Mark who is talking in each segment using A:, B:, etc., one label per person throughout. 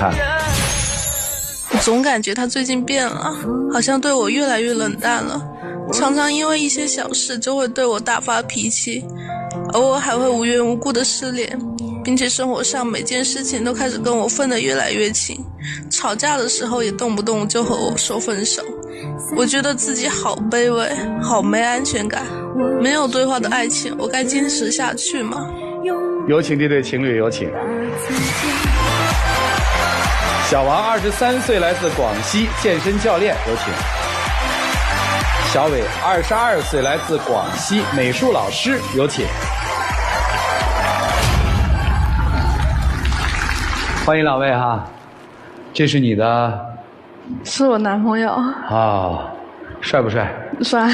A: 看。
B: 我总感觉他最近变了，好像对我越来越冷淡了，常常因为一些小事就会对我大发脾气，偶尔还会无缘无故的失联，并且生活上每件事情都开始跟我分得越来越清，吵架的时候也动不动就和我说分手。我觉得自己好卑微，好没安全感，没有对话的爱情，我该坚持下去吗？
A: 有请这对情侣，有请。小王23岁，来自广西，健身教练，有请。小伟22岁，来自广西，美术老师，有请。欢迎两位哈，这是你的？
C: 是我男朋友。
A: 哦，帅不帅？
C: 帅，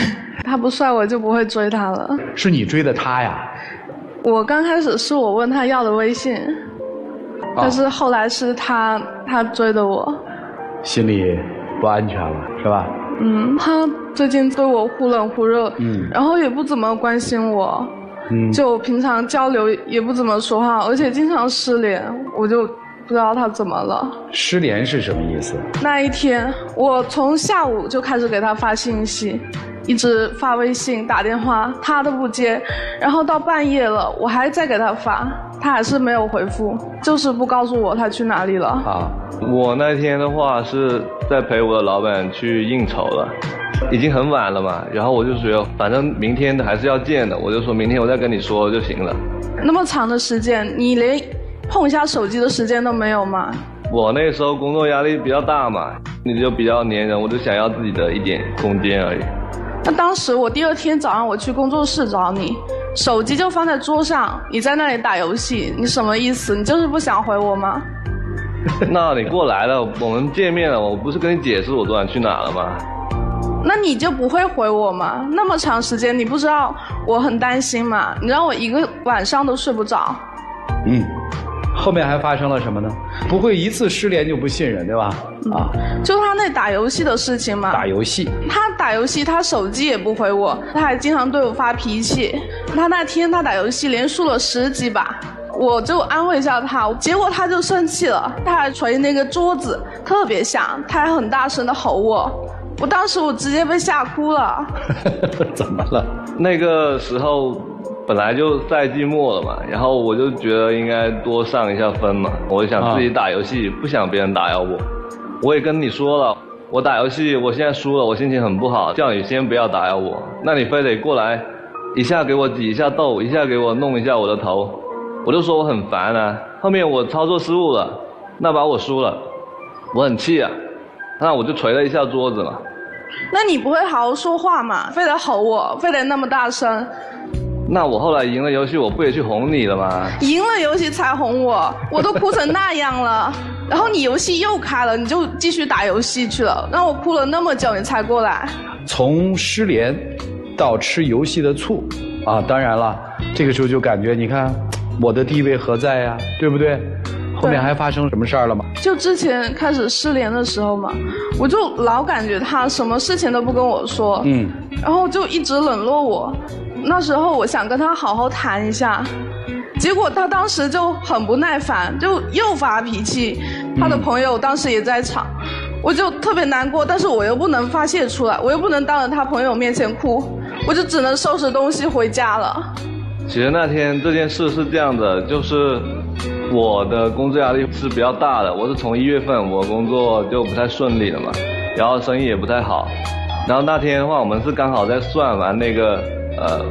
C: 他不帅我就不会追他了。
A: 是你追的他呀？
C: 我刚开始是我问他要的微信，但是后来是他追的我。
A: 心里不安全了是吧？
C: 他最近对我忽冷忽热，然后也不怎么关心我，就平常交流也不怎么说话，而且经常失联，我就不知道他怎么了。
A: 失联是什么意思？
C: 那一天我从下午就开始给他发信息，一直发微信打电话他都不接，然后到半夜了我还在给他发，他还是没有回复，就是不告诉我他去哪里了。
D: 啊，我那天的话是在陪我的老板去应酬了，已经很晚了嘛，然后我就觉得反正明天还是要见的，我就说明天我再跟你说就行了。
C: 那么长的时间你连碰一下手机的时间都没有吗？
D: 我那时候工作压力比较大嘛，你就比较粘人，我就想要自己的一点空间而已。
C: 那当时我第二天早上我去工作室找你，手机就放在桌上，你在那里打游戏，你什么意思？你就是不想回我吗？
D: 那你过来了，我们见面了，我不是跟你解释我昨晚去哪了吗？
C: 那你就不会回我吗？那么长时间你不知道我很担心吗？你让我一个晚上都睡不着。
A: 后面还发生了什么呢？不会一次失联就不信任对吧？
C: 就他那打游戏的事情嘛。
A: 打游戏？
C: 他打游戏他手机也不回我，他还经常对我发脾气。他那天他打游戏连输了10几把，我就安慰一下他，结果他就生气了，他还捶那个桌子特别响，他还很大声的吼我当时我直接被吓哭了。
A: 怎么了？
D: 那个时候本来就赛季末了嘛，然后我就觉得应该多上一下分嘛，我就想自己打游戏，不想别人打扰我。我也跟你说了，我打游戏我现在输了，我心情很不好，叫你先不要打扰我，那你非得过来一下给我挤一下痘，一下给我弄一下我的头，我就说我很烦啊。后面我操作失误了，那把我输了，我很气啊，那我就捶了一下桌子嘛。
C: 那你不会好好说话嘛？非得吼我，非得那么大声。
D: 那我后来赢了游戏，我不也去哄你了吗？
C: 赢了游戏才哄我，我都哭成那样了。然后你游戏又开了，你就继续打游戏去了，让我哭了那么久你才过来。
A: 从失联到吃游戏的醋啊，当然了，这个时候就感觉你看我的地位何在呀，对不对？后面还发生什么事儿了吗？
C: 就之前开始失联的时候嘛，我就老感觉他什么事情都不跟我说，然后就一直冷落我。那时候我想跟他好好谈一下，结果他当时就很不耐烦，就又发脾气。他的朋友当时也在场，我就特别难过，但是我又不能发泄出来，我又不能当着他朋友面前哭，我就只能收拾东西回家了。
D: 其实那天这件事是这样的，就是我的工作压力是比较大的，我是从1月份我工作就不太顺利了嘛，然后生意也不太好，然后那天的话我们是刚好在算完那个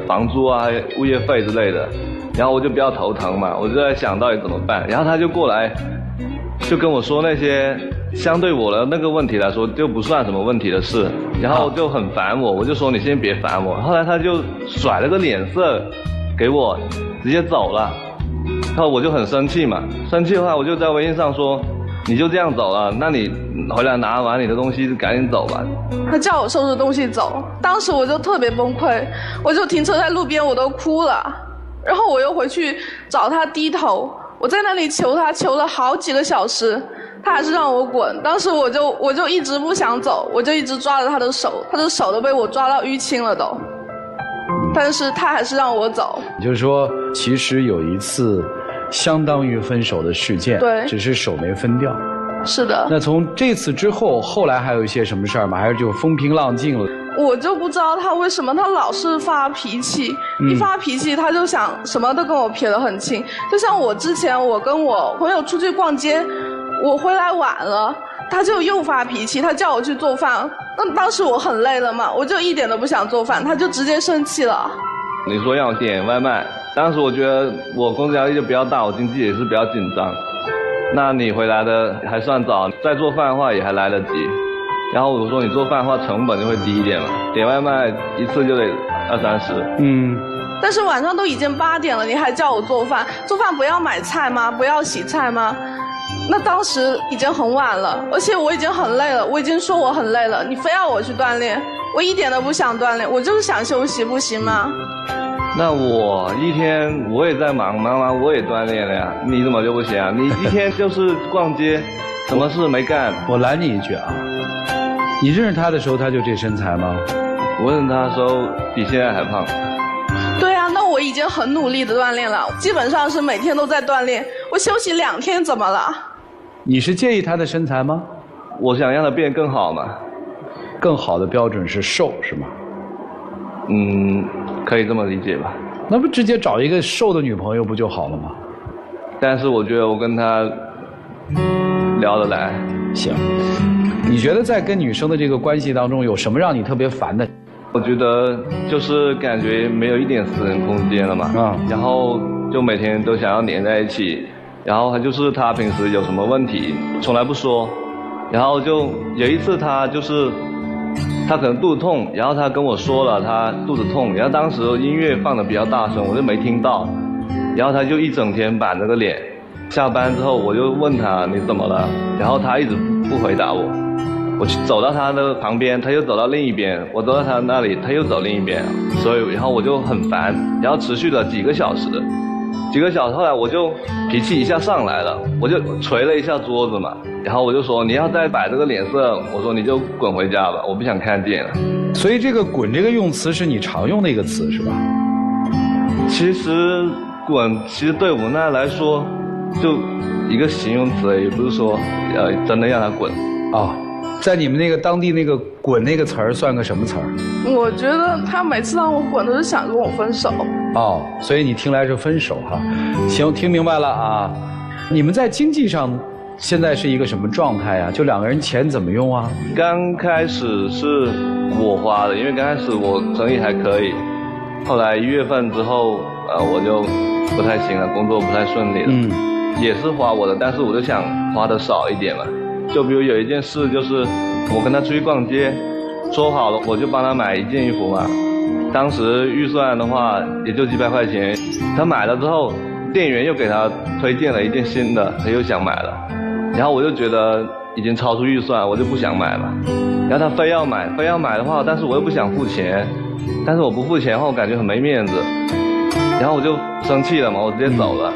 D: 房租啊物业费之类的，然后我就比较头疼嘛，我就在想到底怎么办，然后他就过来就跟我说那些相对我的那个问题来说就不算什么问题的事，然后就很烦我，我就说你先别烦我，后来他就甩了个脸色给我直接走了，然后我就很生气嘛，生气的话我就在微信上说你就这样走了，那你回来拿完你的东西赶紧走吧。
C: 他叫我收拾东西走，当时我就特别崩溃，我就停车在路边我都哭了，然后我又回去找他低头，我在那里求他，求了好几个小时，他还是让我滚。当时我就一直不想走，我就一直抓着他的手，他的手都被我抓到淤青了都，但是他还是让我走。
A: 就是说其实有一次相当于分手的事件，
C: 对，
A: 只是手没分掉。
C: 是的。
A: 那从这次之后，后来还有一些什么事儿吗？还是就风平浪静了？
C: 我就不知道他为什么，他老是发脾气，一发脾气他就想什么都跟我撇得很清。就像我之前我跟我朋友出去逛街，我回来晚了，他就又发脾气，他叫我去做饭。那当时我很累了嘛，我就一点都不想做饭，他就直接生气了。
D: 你说让我点外卖，当时我觉得我工作压力就比较大，我经济也是比较紧张。那你回来的还算早，再做饭的话也还来得及。然后我说你做饭的话成本就会低一点嘛，点外卖一次就得20-30。
C: 但是晚上都已经8点了，你还叫我做饭？做饭不要买菜吗？不要洗菜吗？那当时已经很晚了，而且我已经很累了，我已经说我很累了，你非要我去锻炼，我一点都不想锻炼，我就是想休息，不行吗？
D: 那我一天我也在忙完我也锻炼了呀，你怎么就不行啊？你一天就是逛街，什么事没干？
A: 我拦你一句啊，你认识他的时候他就这身材吗？
D: 我认识他的时候比现在还胖。
C: 对啊，那我已经很努力的锻炼了，基本上是每天都在锻炼，我休息2天怎么了？
A: 你是介意他的身材吗？
D: 我想让他变更好嘛。
A: 更好的标准是瘦是吗？
D: 可以这么理解吧。
A: 那不直接找一个瘦的女朋友不就好了吗？
D: 但是我觉得我跟他聊得来。
A: 行，你觉得在跟女生的这个关系当中有什么让你特别烦的？
D: 我觉得就是感觉没有一点私人空间了嘛。然后就每天都想要黏在一起，然后就是他平时有什么问题从来不说，然后就有一次他可能肚子痛，然后他跟我说了他肚子痛，然后当时音乐放得比较大声，我就没听到，然后他就一整天板着个脸。下班之后我就问他你怎么了，然后他一直不回答我。我走到他的旁边，他又走到另一边，我走到他那里，他又走另一边，所以然后我就很烦，然后持续了几个小时，后来我就脾气一下上来了，我就捶了一下桌子嘛，然后我就说你要再摆这个脸色，我说你就滚回家吧，我不想看见了。
A: 所以这个滚这个用词是你常用的一个词是吧？
D: 其实滚其实对我那来说就一个形容词，也不是说真的让他滚
A: 啊。在你们那个当地那个滚那个词儿算个什么词儿？
C: 我觉得他每次让我滚都是想跟我分手。
A: 哦，所以你听来是分手哈。行，听明白了啊。你们在经济上现在是一个什么状态啊？就2个人钱怎么用啊？
D: 刚开始是我花的，因为刚开始我生意还可以，后来1月份之后我就不太行了，工作不太顺利了。也是花我的，但是我就想花的少一点嘛。就比如有一件事，就是我跟他出去逛街，说好了我就帮他买1件衣服嘛，当时预算的话也就几百块钱，他买了之后店员又给他推荐了1件新的，他又想买了，然后我就觉得已经超出预算，我就不想买了，然后他非要买的话，但是我又不想付钱，但是我不付钱的话我感觉很没面子，然后我就生气了嘛，我直接走了。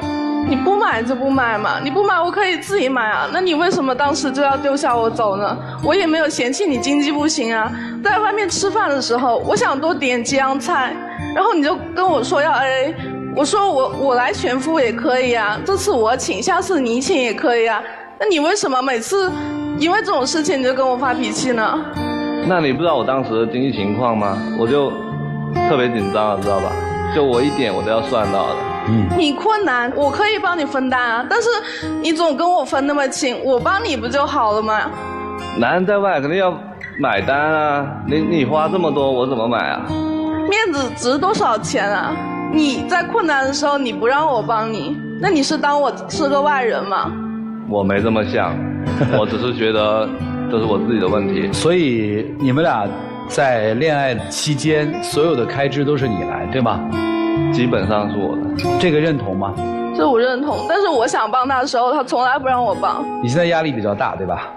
C: 你不买就不买嘛，你不买我可以自己买啊，那你为什么当时就要丢下我走呢？我也没有嫌弃你经济不行啊，在外面吃饭的时候我想多点几样菜，然后你就跟我说要 AA， 我说我来全付也可以啊，这次我请，下次你请也可以啊，那你为什么每次因为这种事情你就跟我发脾气呢？
D: 那你不知道我当时的经济情况吗？我就特别紧张了，知道吧？就我一点我都要算到的。
C: 你困难我可以帮你分担啊，但是你总跟我分那么清，我帮你不就好了吗？
D: 男人在外肯定要买单啊，你花这么多我怎么买啊？
C: 面子值多少钱啊？你在困难的时候你不让我帮你，那你是当我是个外人吗？
D: 我没这么想，我只是觉得这是我自己的问题。
A: 所以你们俩在恋爱期间所有的开支都是你来对吗？
D: 基本上是我的。
A: 这个认同吗？
C: 这我认同，但是我想帮他的时候他从来不让我帮。
A: 你现在压力比较大对吧？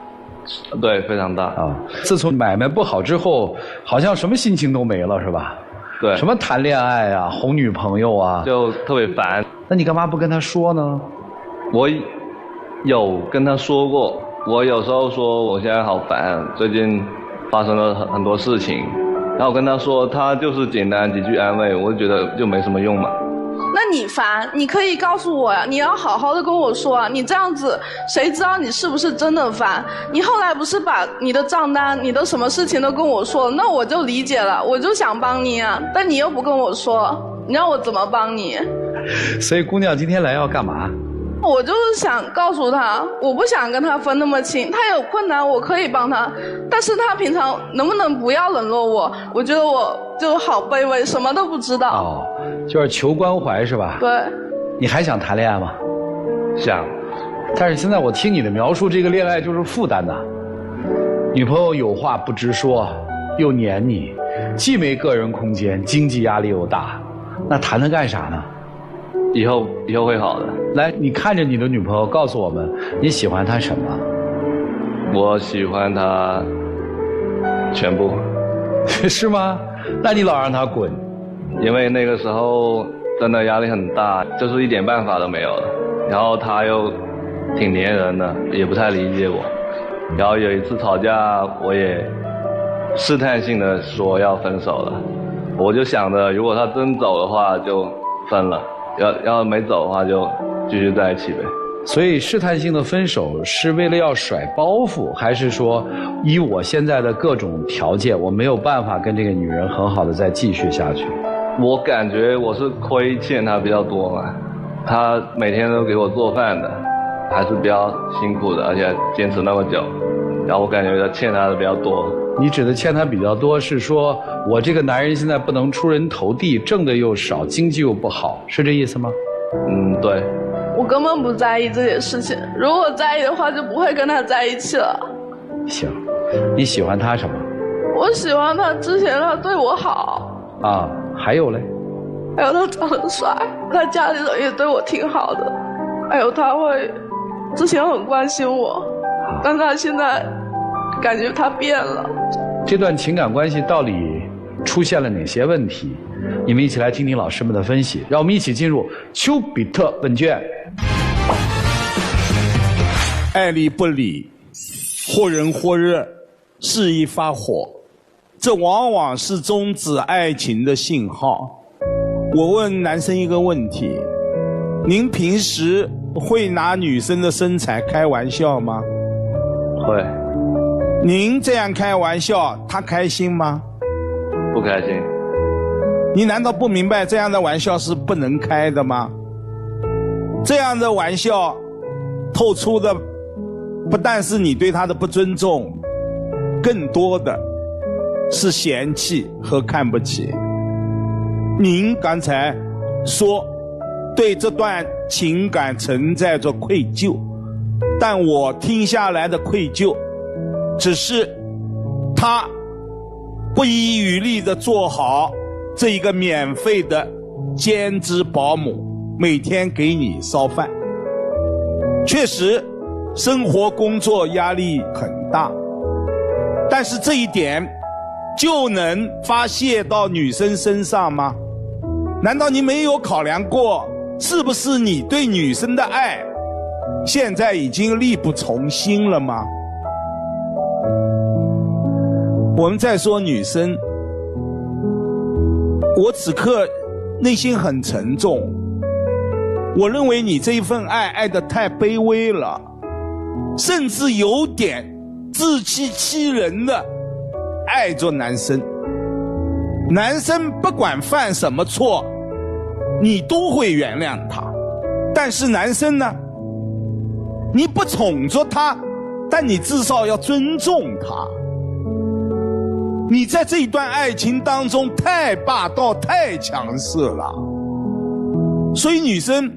D: 对，非常大
A: 啊。自从买卖不好之后好像什么心情都没了是吧？
D: 对。
A: 什么谈恋爱啊，哄女朋友啊，
D: 就特别烦。
A: 那你干嘛不跟他说呢？
D: 我有跟他说过，我有时候说我现在好烦，最近发生了很多事情，然后我跟他说，他就是简单几句安慰，我就觉得就没什么用嘛。
C: 那你烦，你可以告诉我呀，你要好好的跟我说啊，你这样子谁知道你是不是真的烦？你后来不是把你的账单、你的什么事情都跟我说了，那我就理解了，我就想帮你啊，但你又不跟我说，你让我怎么帮你？
A: 所以姑娘今天来要干嘛？
C: 我就是想告诉他，我不想跟他分那么清，他有困难我可以帮他，但是他平常能不能不要冷落我？我觉得我就好卑微，什么都不知道。
A: 哦，就是求关怀是吧？
C: 对。
A: 你还想谈恋爱吗？
D: 想。
A: 但是现在我听你的描述，这个恋爱就是负担呐。女朋友有话不直说，又黏你，既没个人空间，经济压力又大，那谈它干啥呢？
D: 以后会好的。
A: 来，你看着你的女朋友，告诉我们你喜欢她什么？
D: 我喜欢她全部。
A: 是吗？那你老让她滚。
D: 因为那个时候真的压力很大，就是一点办法都没有了。然后她又挺黏人的，也不太理解我。然后有一次吵架，我也试探性的说要分手了。我就想着，如果她真走的话，就分了。要没走的话就继续在一起呗。
A: 所以试探性的分手是为了要甩包袱，还是说以我现在的各种条件，我没有办法跟这个女人很好的再继续下去？
D: 我感觉我是亏欠她比较多嘛，她每天都给我做饭的，还是比较辛苦的，而且坚持那么久，然后我感觉欠她的比较多。
A: 你指的欠她比较多，是说我这个男人现在不能出人头地，挣的又少，经济又不好，是这意思吗？
D: 对。
C: 我根本不在意这件事情，如果在意的话，就不会跟他在一起了。
A: 行，你喜欢他什么？
C: 我喜欢他之前他对我好。
A: 啊，还有嘞？
C: 还有他长得帅，他家里人也对我挺好的，还有他会之前很关心我，但他现在感觉他变了。
A: 这段情感关系到底出现了哪些问题？你们一起来听听老师们的分析，让我们一起进入丘比特问卷。
E: 爱理不理，或人或热，肆意发火，这往往是终止爱情的信号。我问男生一个问题，您平时会拿女生的身材开玩笑吗？
D: 会。
E: 您这样开玩笑，她开心吗？
D: 不开心。
E: 你难道不明白这样的玩笑是不能开的吗？这样的玩笑透出的不但是你对她的不尊重，更多的是嫌弃和看不起。您刚才说对这段情感存在着愧疚，但我听下来的愧疚只是他不遗余力地做好这一个免费的兼职保姆，每天给你烧饭。确实生活工作压力很大，但是这一点就能发泄到女生身上吗？难道你没有考量过，是不是你对女生的爱现在已经力不从心了吗？我们再说女生，我此刻内心很沉重，我认为你这一份爱爱得太卑微了，甚至有点自欺欺人的爱着男生。男生不管犯什么错，你都会原谅他，但是男生呢，你不宠着他，但你至少要尊重他。你在这一段爱情当中太霸道太强势了，所以女生，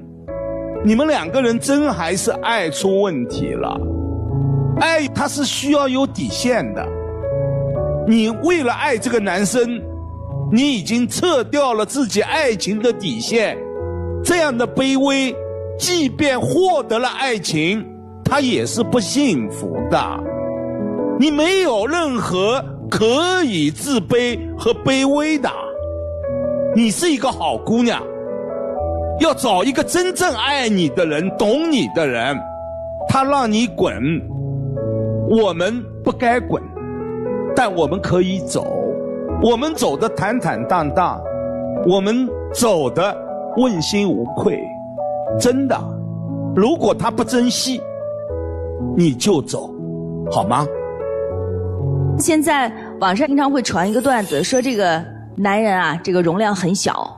E: 你们两个人真还是爱出问题了。爱它是需要有底线的，你为了爱这个男生，你已经撤掉了自己爱情的底线，这样的卑微，即便获得了爱情，它也是不幸福的。你没有任何可以自卑和卑微的，你是一个好姑娘，要找一个真正爱你的人，懂你的人，他让你滚，我们不该滚，但我们可以走，我们走得坦坦荡荡，我们走得问心无愧。真的，如果他不珍惜，你就走，好吗？
F: 现在网上经常会传一个段子，说这个男人啊，这个容量很小。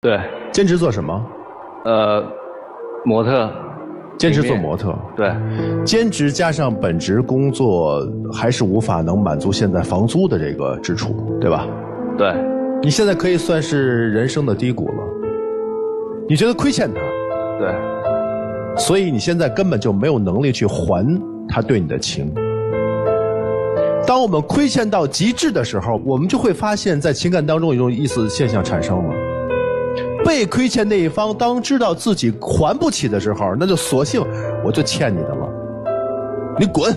D: 对，
G: 兼职做什么？
D: 模特。
G: 兼职做模特。
D: 对，
G: 兼职加上本职工作，还是无法能满足现在房租的这个支出，对吧？
D: 对。
G: 你现在可以算是人生的低谷了。你觉得亏欠他？
D: 对。
G: 所以你现在根本就没有能力去还他对你的情。当我们亏欠到极致的时候，我们就会发现在情感当中有一种意思现象产生了。被亏欠那一方当知道自己还不起的时候，那就索性我就欠你的了，你滚，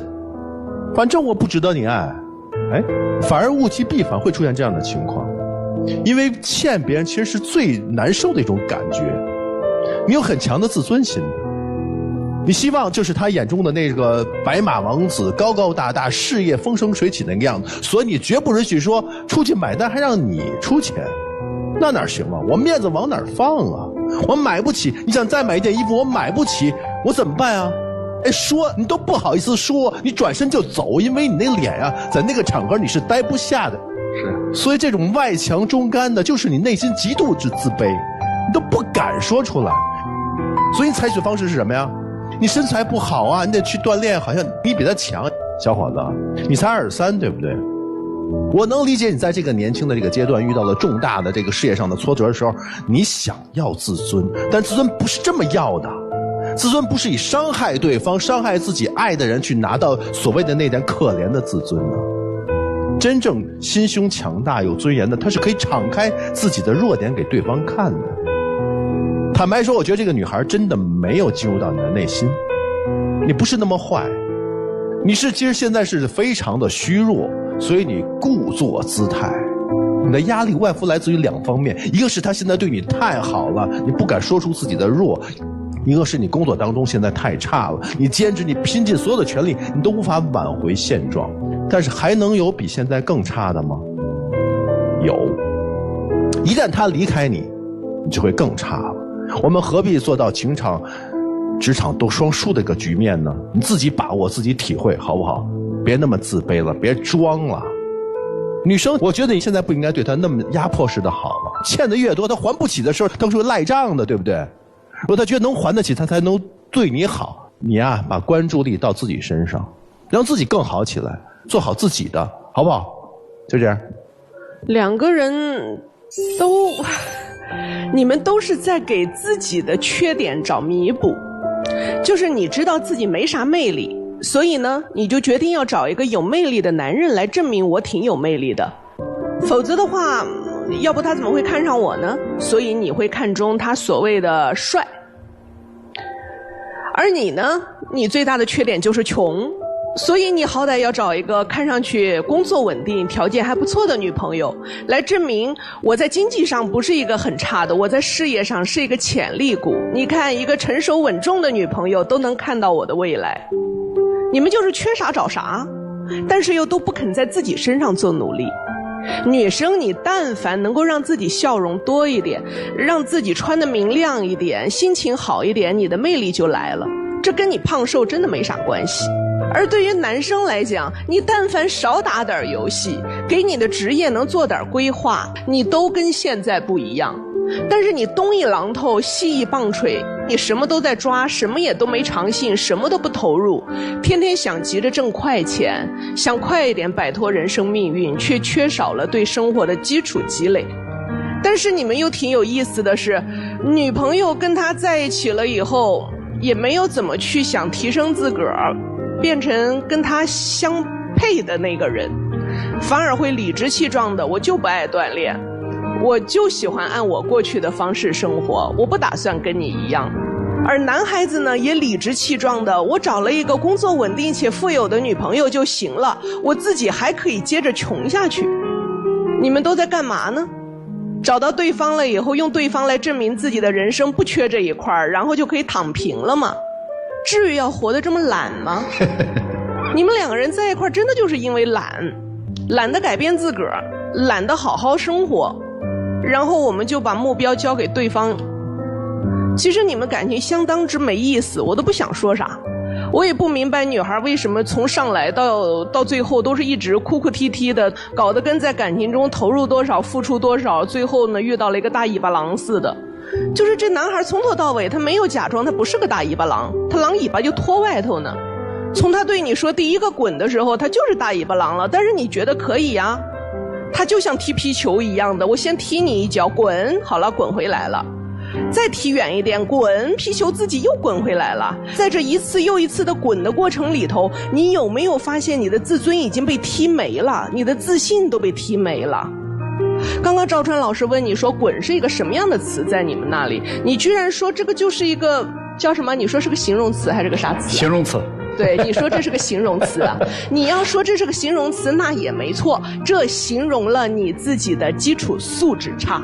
G: 反正我不值得你爱。哎，反而物极必反，会出现这样的情况。因为欠别人其实是最难受的一种感觉，你有很强的自尊心的，你希望就是他眼中的那个白马王子，高高大大，事业风生水起那个样子，所以你绝不允许说出去买单还让你出钱，那哪行啊？我面子往哪儿放啊？我买不起，你想再买一件衣服我买不起，我怎么办啊？哎，说你都不好意思说，你转身就走，因为你那脸啊，在那个场合你是待不下的。
D: 是，
G: 所以这种外强中干的，就是你内心极度之自卑，你都不敢说出来。所以你采取方式是什么呀？你身材不好啊，你得去锻炼，好像你比他强。小伙子，你才23，对不对？我能理解你在这个年轻的这个阶段遇到了重大的这个事业上的挫折的时候，你想要自尊，但自尊不是这么要的。自尊不是以伤害对方、伤害自己爱的人去拿到所谓的那点可怜的自尊的。真正心胸强大、有尊严的，他是可以敞开自己的弱点给对方看的。坦白说，我觉得这个女孩真的没有进入到你的内心，你不是那么坏，你是其实现在是非常的虚弱，所以你故作姿态。你的压力外乎来自于两方面，一个是他现在对你太好了，你不敢说出自己的弱；一个是你工作当中现在太差了，你兼职，你拼尽所有的全力，你都无法挽回现状。但是还能有比现在更差的吗？有。一旦他离开你，就会更差了。我们何必做到情场、职场都双输的一个局面呢？你自己把握，自己体会，好不好？别那么自卑了，别装了。女生，我觉得你现在不应该对她那么压迫式的好了。欠的越多，她还不起的时候，她是会赖账的，对不对？如果她觉得能还得起，她才能对你好。你啊，把关注力到自己身上，让自己更好起来，做好自己的，好不好？就这样。
H: 两个人都，你们都是在给自己的缺点找弥补。就是你知道自己没啥魅力，所以呢，你就决定要找一个有魅力的男人来证明我挺有魅力的。否则的话，要不他怎么会看上我呢？所以你会看中他所谓的帅。而你呢，你最大的缺点就是穷，所以你好歹要找一个看上去工作稳定、条件还不错的女朋友，来证明我在经济上不是一个很差的，我在事业上是一个潜力股。你看，一个成熟稳重的女朋友都能看到我的未来。你们就是缺啥找啥，但是又都不肯在自己身上做努力。女生，你但凡能够让自己笑容多一点，让自己穿得明亮一点，心情好一点，你的魅力就来了。这跟你胖瘦真的没啥关系。而对于男生来讲，你但凡少打点游戏，给你的职业能做点规划，你都跟现在不一样。但是你东一榔头西一棒槌，你什么都在抓，什么也都没长性，什么都不投入，天天想急着挣快钱，想快一点摆脱人生命运，却缺少了对生活的基础积累。但是你们又挺有意思的是，女朋友跟他在一起了以后，也没有怎么去想提升自个儿，变成跟他相配的那个人，反而会理直气壮的，我就不爱锻炼，我就喜欢按我过去的方式生活，我不打算跟你一样。而男孩子呢，也理直气壮的，我找了一个工作稳定且富有的女朋友就行了，我自己还可以接着穷下去。你们都在干嘛呢？找到对方了以后，用对方来证明自己的人生不缺这一块，然后就可以躺平了吗？至于要活得这么懒吗？你们两个人在一块真的就是因为懒得改变自个儿，懒得好好生活，然后我们就把目标交给对方。其实你们感情相当之没意思，我都不想说啥。我也不明白女孩为什么从上来到最后都是一直哭哭啼啼的，搞得跟在感情中投入多少付出多少，最后呢遇到了一个大尾巴狼似的。就是这男孩从头到尾他没有假装他不是个大尾巴狼，他狼尾巴就拖外头呢。从他对你说第一个滚的时候，他就是大尾巴狼了，但是你觉得可以啊，他就像踢皮球一样的，我先踢你一脚，滚，好了，滚回来了，再踢远一点，滚，皮球自己又滚回来了。在这一次又一次的滚的过程里头，你有没有发现你的自尊已经被踢没了，你的自信都被踢没了？刚刚赵川老师问你说滚是一个什么样的词在你们那里，你居然说这个就是一个叫什么，你说是个形容词还是个啥词？
A: 形容词。
H: 对，你说这是个形容词啊。你要说这是个形容词那也没错，这形容了你自己的基础素质差。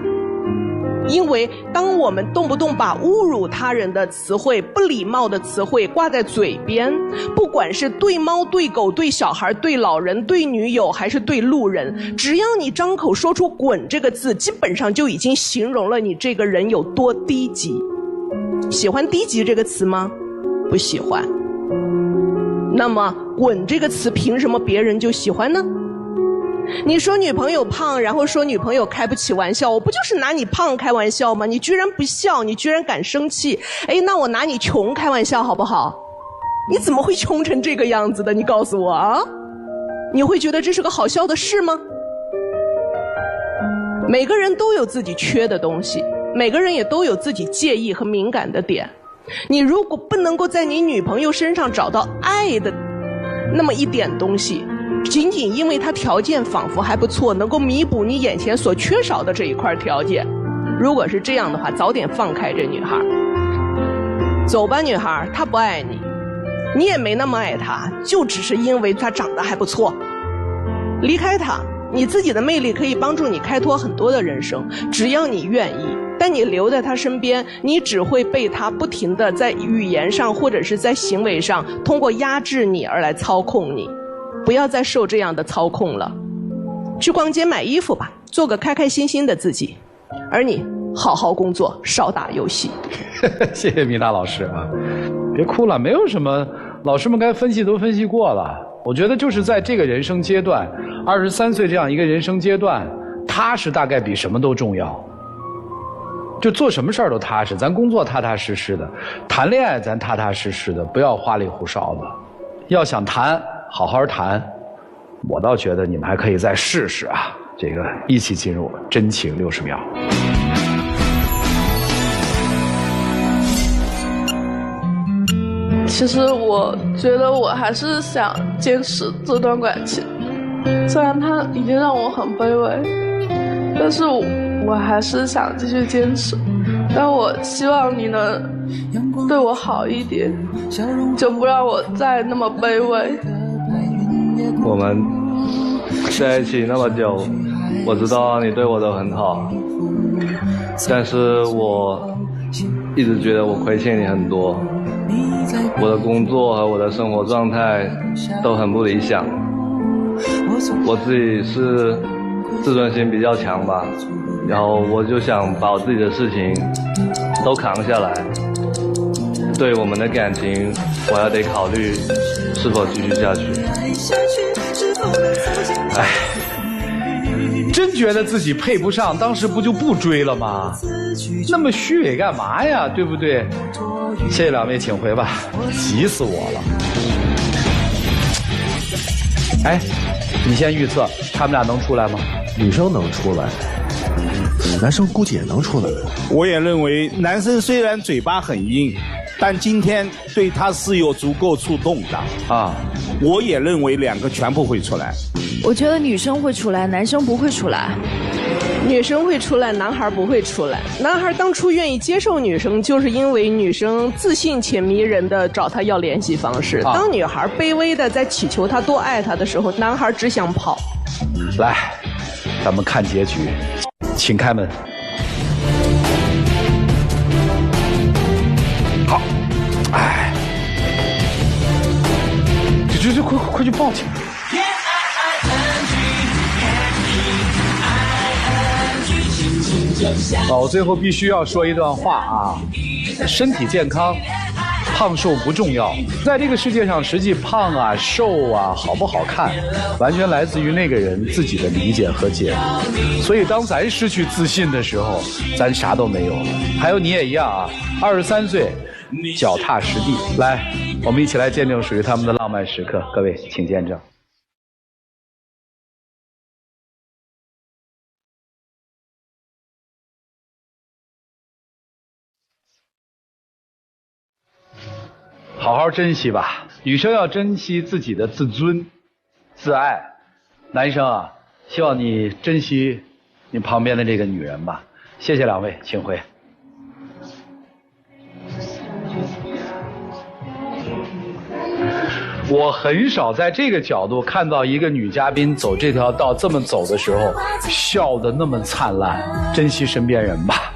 H: 因为当我们动不动把侮辱他人的词汇、不礼貌的词汇挂在嘴边，不管是对猫、对狗、对小孩、对老人、对女友还是对路人，只要你张口说出滚这个字，基本上就已经形容了你这个人有多低级。喜欢低级这个词吗？不喜欢。那么滚这个词凭什么别人就喜欢呢？你说女朋友胖，然后说女朋友开不起玩笑，我不就是拿你胖开玩笑吗？你居然不笑，你居然敢生气，哎，那我拿你穷开玩笑好不好？你怎么会穷成这个样子的？你告诉我啊，你会觉得这是个好笑的事吗？每个人都有自己缺的东西，每个人也都有自己介意和敏感的点。你如果不能够在你女朋友身上找到爱的那么一点东西，仅仅因为她条件仿佛还不错，能够弥补你眼前所缺少的这一块条件，如果是这样的话，早点放开这女孩。走吧，女孩，她不爱你，你也没那么爱她，就只是因为她长得还不错。离开她，你自己的魅力可以帮助你开拓很多的人生，只要你愿意。但你留在他身边，你只会被他不停地在语言上或者是在行为上通过压制你而来操控你。不要再受这样的操控了，去逛街买衣服吧，做个开开心心的自己。而你好好工作，少打游戏。
A: 谢谢米娜老师啊，别哭了，没有什么，老师们该分析都分析过了。我觉得就是在这个人生阶段，23岁这样一个人生阶段，踏实大概比什么都重要。就做什么事儿都踏实，咱工作踏踏实实的，谈恋爱咱踏踏实实的，不要花里胡哨的。要想谈，好好谈。我倒觉得你们还可以再试试啊，这个一起进入真情60秒。
C: 其实我觉得我还是想坚持这段感情，虽然他已经让我很卑微，但是我还是想继续坚持。但我希望你能对我好一点，就不让我再那么卑微。
D: 我们在一起那么久，我知道你对我都很好，但是我一直觉得我亏欠你很多。我的工作和我的生活状态都很不理想，我自己是自尊心比较强吧，然后我就想把我自己的事情都扛下来。对我们的感情，我要得考虑是否继续下去。
A: 哎，真觉得自己配不上，当时不就不追了吗？那么虚伪干嘛呀，对不对？谢谢两位，请回吧，急死我了。哎，你先预测他们俩能出来吗？
G: 女生能出来，男生估计也能出来。
E: 我也认为男生虽然嘴巴很硬，但今天对他是有足够触动的啊。我也认为2个全部会出来。
F: 我觉得女生会出来，男生不会出来。
H: 女生会出来，男孩不会出来。男孩当初愿意接受女生，就是因为女生自信且迷人的找他要联系方式。当女孩卑微的在祈求他多爱他的时候，男孩只想跑。
A: 来，咱们看结局，请开门。好，哎，这快去报警！我最后必须要说一段话啊，身体健康，胖瘦不重要，在这个世界上，实际胖啊、瘦啊、好不好看，完全来自于那个人自己的理解和解读。所以，当咱失去自信的时候，咱啥都没有了。还有你也一样啊，23岁，脚踏实地。来，我们一起来见证属于他们的浪漫时刻。各位，请见证。好好珍惜吧，女生要珍惜自己的自尊、自爱。男生啊，希望你珍惜你旁边的这个女人吧。谢谢两位，请回。我很少在这个角度看到一个女嘉宾走这条道这么走的时候，笑得那么灿烂。珍惜身边人吧。